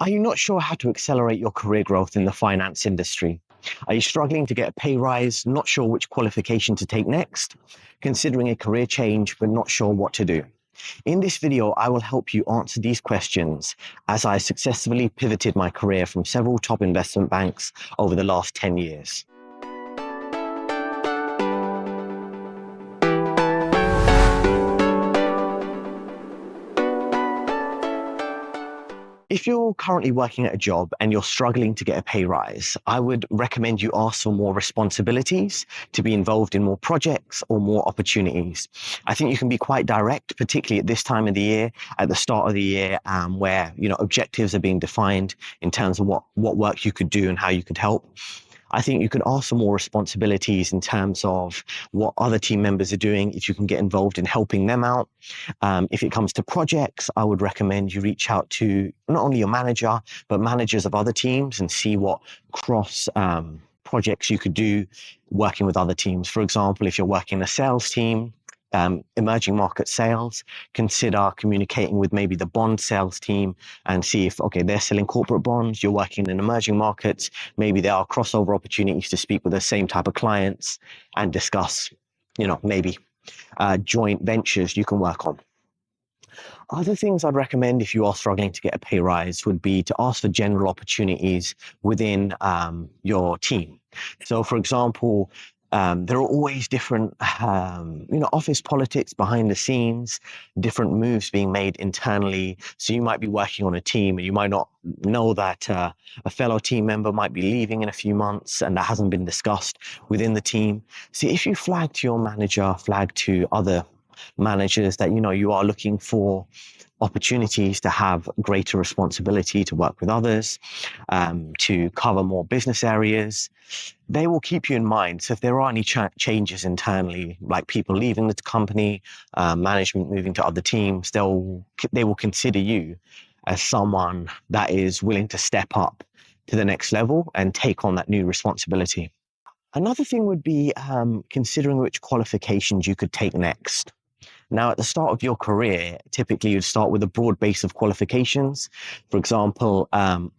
Are you not sure how to accelerate your career growth in the finance industry? Are you struggling to get a pay rise, not sure which qualification to take next? Considering a career change, but not sure what to do? In this video, I will help you answer these questions as I successfully pivoted my career from several top investment banks over the last 10 years. If you're currently working at a job and you're struggling to get a pay rise, I would recommend you ask for more responsibilities, to be involved in more projects or more opportunities. I think you can be quite direct, particularly at this time of the year, at the start of the year, where objectives are being defined in terms of what work you could do and how you could help. I think you could ask for more responsibilities in terms of what other team members are doing, if you can get involved in helping them out. If it comes to projects, I would recommend you reach out to not only your manager, but managers of other teams and see what cross projects you could do working with other teams. For example, if you're working in a sales team, emerging market sales, consider communicating with maybe the bond sales team and see if, okay, they're selling corporate bonds, you're working in emerging markets, maybe there are crossover opportunities to speak with the same type of clients and discuss, maybe joint ventures you can work on. Other things I'd recommend if you are struggling to get a pay rise would be to ask for general opportunities within your team. So, for example, there are always different, office politics behind the scenes, different moves being made internally. So you might be working on a team and you might not know that a fellow team member might be leaving in a few months and that hasn't been discussed within the team. So if you flag to your manager, flag to other managers that, you are looking for opportunities to have greater responsibility, to work with others, to cover more business areas, they will keep you in mind. So if there are any changes internally, like people leaving the company, management moving to other teams, they will consider you as someone that is willing to step up to the next level and take on that new responsibility. Another thing would be considering which qualifications you could take next. Now, at the start of your career, typically you'd start with a broad base of qualifications. For example,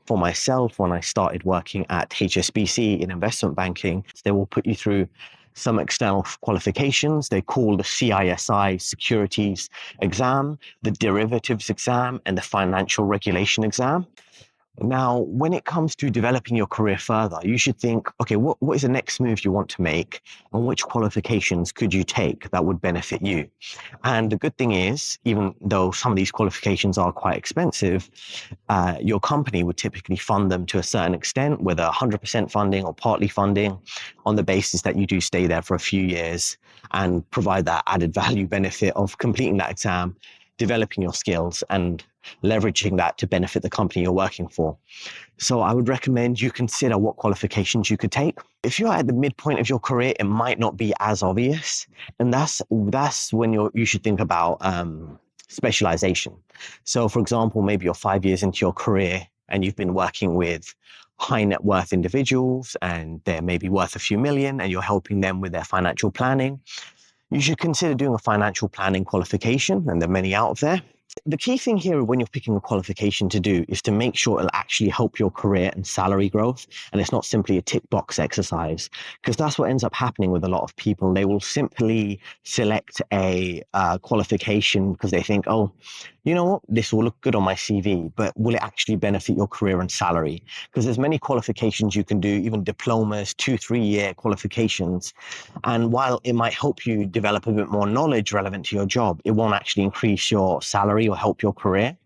for myself, when I started working at HSBC in investment banking, they will put you through some external qualifications. They call the CISI securities exam, the derivatives exam, and the financial regulation exam. Now, when it comes to developing your career further, you should think, okay, what is the next move you want to make and which qualifications could you take that would benefit you? And the good thing is, even though some of these qualifications are quite expensive, your company would typically fund them to a certain extent, whether 100% funding or partly funding, on the basis that you do stay there for a few years and provide that added value benefit of completing that exam, developing your skills and leveraging that to benefit the company you're working for. So I would recommend you consider what qualifications you could take. If you're at the midpoint of your career, it might not be as obvious. And that's when you should think about specialization. So for example, maybe you're 5 years into your career and you've been working with high net worth individuals and they're maybe worth a few million and you're helping them with their financial planning. You should consider doing a financial planning qualification, and there are many out there. The key thing here when you're picking a qualification to do is to make sure it'll actually help your career and salary growth. And it's not simply a tick box exercise, because that's what ends up happening with a lot of people. They will simply select a qualification because they think, oh, you know what, this will look good on my CV, but will it actually benefit your career and salary? Because there's many qualifications you can do, even diplomas, 2-3 year qualifications. And while it might help you develop a bit more knowledge relevant to your job, it won't actually increase your salary or help your career.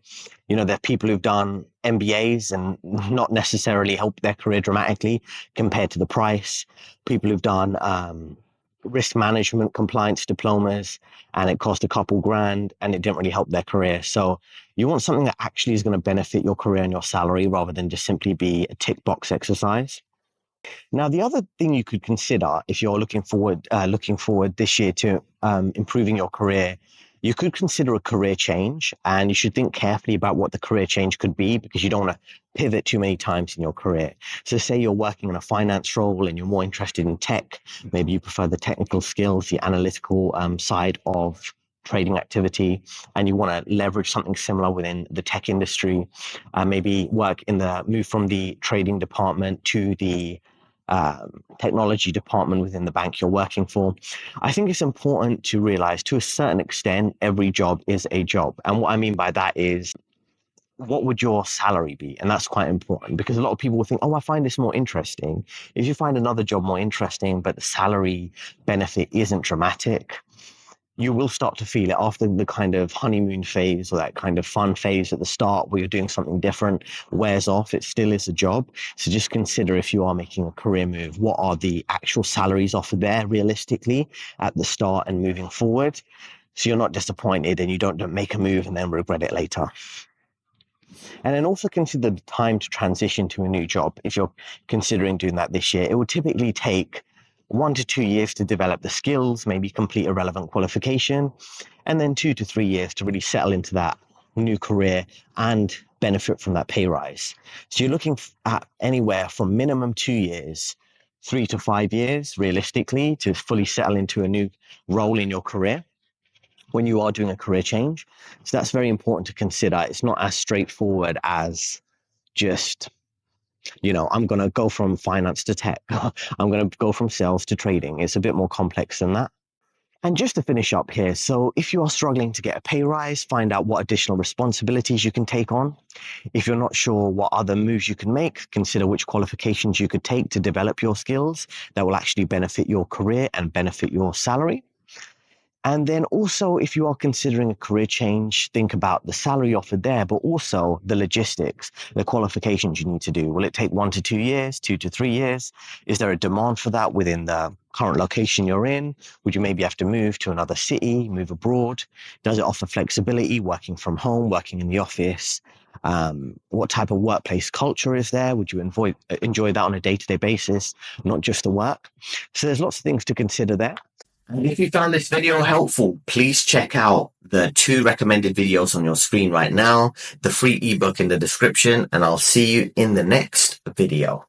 There are people who've done MBAs and not necessarily helped their career dramatically compared to the price. People who've done risk management compliance diplomas and it cost a couple grand and it didn't really help their career. So you want something that actually is going to benefit your career and your salary rather than just simply be a tick box exercise. Now, the other thing you could consider if you're looking forward this year to improving your career, you could consider a career change, and you should think carefully about what the career change could be, because you don't want to pivot too many times in your career. So say you're working in a finance role and you're more interested in tech, maybe you prefer the technical skills, the analytical side of trading activity and you want to leverage something similar within the tech industry, maybe move from the trading department to the technology department within the bank you're working for. I think it's important to realize, to a certain extent, every job is a job. And what I mean by that is, what would your salary be? And that's quite important, because a lot of people will think, oh, I find this more interesting. If you find another job more interesting, but the salary benefit isn't dramatic, you will start to feel it after the kind of honeymoon phase or that kind of fun phase at the start where you're doing something different wears off. It still is a job. So just consider, if you are making a career move, what are the actual salaries offered there realistically at the start and moving forward, so you're not disappointed and you don't make a move and then regret it later. And then also consider the time to transition to a new job. If you're considering doing that this year, it will typically take 1 to 2 years to develop the skills, maybe complete a relevant qualification, and then 2 to 3 years to really settle into that new career and benefit from that pay rise. So you're looking at anywhere from minimum 2 years, 3 to 5 years, realistically, to fully settle into a new role in your career when you are doing a career change. So that's very important to consider. It's not as straightforward as just, I'm going to go from finance to tech. I'm going to go from sales to trading. It's a bit more complex than that. And just to finish up here, so if you are struggling to get a pay rise, find out what additional responsibilities you can take on. If you're not sure what other moves you can make, consider which qualifications you could take to develop your skills that will actually benefit your career and benefit your salary. And then also, if you are considering a career change, think about the salary offered there, but also the logistics, the qualifications you need to do. Will it take 1 to 2 years, 2 to 3 years? Is there a demand for that within the current location you're in? Would you maybe have to move to another city, move abroad? Does it offer flexibility, working from home, working in the office? What type of workplace culture is there? Would you enjoy that on a day-to-day basis, not just the work? So there's lots of things to consider there. And if you found this video helpful, please check out the 2 recommended videos on your screen right now, the free ebook in the description, and I'll see you in the next video.